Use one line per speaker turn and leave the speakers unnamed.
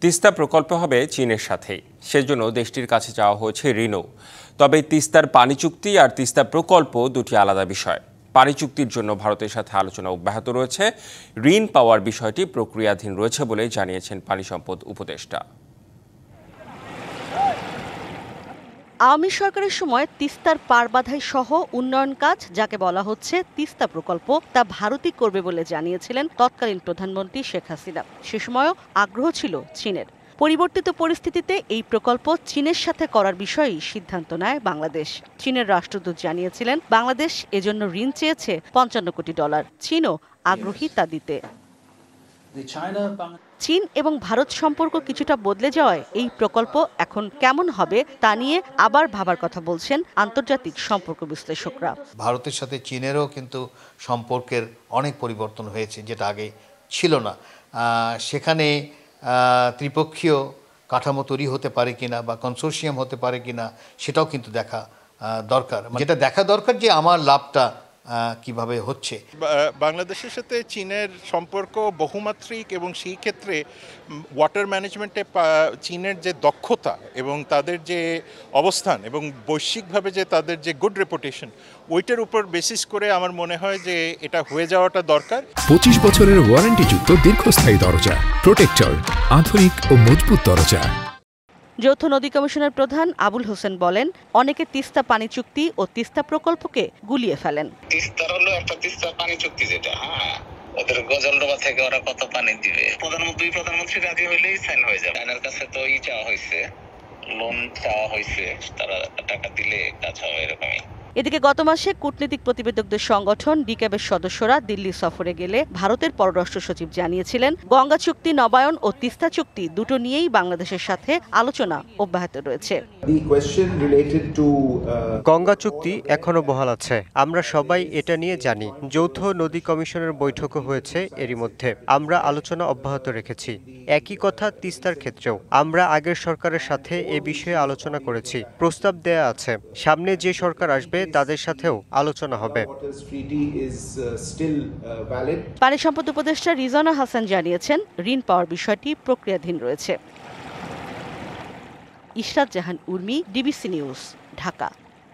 তিস্তা প্রকল্প হবে চীনের সাথেই, সেজন্য দেশটির কাছে চাওয়া হয়েছে ঋণও। তবে তিস্তার পানি চুক্তি আর তিস্তা প্রকল্প দুটি আলাদা বিষয়। পানি চুক্তির জন্য ভারতের সাথে আলোচনা অব্যাহত রয়েছে। ঋণ পাওয়ার বিষয়টি প্রক্রিয়াধীন রয়েছে বলে জানিয়েছেন পানি সম্পদ উপদেষ্টা।
আওয়ামী সরকারের সময় তিস্তার পার বাঁধাই সহ উন্নয়ন কাজ, যাকে বলা হচ্ছে তিস্তা প্রকল্প, তা ভারতই করবে বলে জানিয়েছিলেন তৎকালীন প্রধানমন্ত্রী শেখ হাসিনা। সে সময়ও আগ্রহ ছিল চীনের। পরিবর্তিত পরিস্থিতিতে এই প্রকল্প চীনের সাথে করার বিষয়েই সিদ্ধান্ত নেয় বাংলাদেশ। চীনের রাষ্ট্রদূত জানিয়েছিলেন বাংলাদেশ এজন্য ঋণ চেয়েছে $55 কোটি। চীনও আগ্রহী তা দিতে। চীন এবং ভারত সম্পর্ক কিছুটা বদলে যাওয়ায় এই প্রকল্প এখন কেমন হবে তা নিয়ে আবার ভাবার কথা বলছেন আন্তর্জাতিক সম্পর্ক বিশ্লেষকরা।
ভারতের সাথে চীনেরও কিন্তু সম্পর্কের অনেক পরিবর্তন হয়েছে, যেটা আগে ছিল না। সেখানে ত্রিপক্ষীয় কাঠামো তৈরি হতে পারে কিনা বা কনসোর্শিয়াম হতে পারে কিনা, সেটাও কিন্তু দেখা দরকার। যেটা দেখা দরকার যে আমার লাভটা কিভাবে হচ্ছে।
বাংলাদেশের সাথে চীনের সম্পর্ক বহুমাত্রিক এবং সেই ক্ষেত্রে ওয়াটার ম্যানেজমেন্টে চীনের যে দক্ষতা এবং তাদের যে অবস্থান এবং বৈশ্বিকভাবে যে তাদের যে গুড রেপুটেশন, ওইটার উপর বেসিস করে আমার মনে হয় যে এটা হয়ে যাওয়াটা দরকার।
25 বছরের ওয়ারেন্টিযুক্ত দীর্ঘস্থায়ী দরজা প্রোটেক্টর, আধুনিক ও মজবুত দরজা।
যৌথ নদী কমিশনের প্রধান আবুল হোসেন বলেন, অনেকে তিস্তা পানি চুক্তি ও তিস্তা প্রকল্পকে গুলিয়ে ফেলেন।
তিস্তার হলো একটা তিস্তা পানি চুক্তি, যেটা ওদের গজলডোবা থেকে ওরা কত পানি দিবে, প্রধানমন্ত্রী রাজি হইলেই সাইন হয়ে যাবে। তাদের কাছে তো চাওয়া হয়েছে, লোন চাওয়া হয়েছে, তারা টাকা দিলে কাজ হবে, এরকমই।
এদিকে গত মাসে কূটনীতিক প্রতিবেদকদের সংগঠন ডিক্যাবের সদস্যরা দিল্লি সফরে গেলে ভারতের পররাষ্ট্র সচিব জানিয়েছিলেন গঙ্গা চুক্তি নবায়ন ও তিস্তা চুক্তি দুটো নিয়েই বাংলাদেশের সাথে আলোচনা অব্যাহত রয়েছে।
গঙ্গা চুক্তি এখনো বহাল আছে, আমরা সবাই এটা নিয়ে জানি। যৌথ নদী কমিশনের বৈঠকও হয়েছে এরই মধ্যে, আমরা আলোচনা অব্যাহত রেখেছি। একই কথা তিস্তার ক্ষেত্রেও আমরা আগের সরকারের সাথে এ বিষয়ে আলোচনা করেছি, প্রস্তাব দেয়া আছে। সামনে যে সরকার আসবে তাদের সাথেও আলোচনা হবে।
পানি সম্পদ উপদেষ্টা রিজওয়ানা হাসান জানিয়েছেন ঋণ পাওয়ার বিষয়টি প্রক্রিয়াধীন রয়েছে। ইশরাত জাহান উর্মি, ডিবিসি নিউজ, ঢাকা।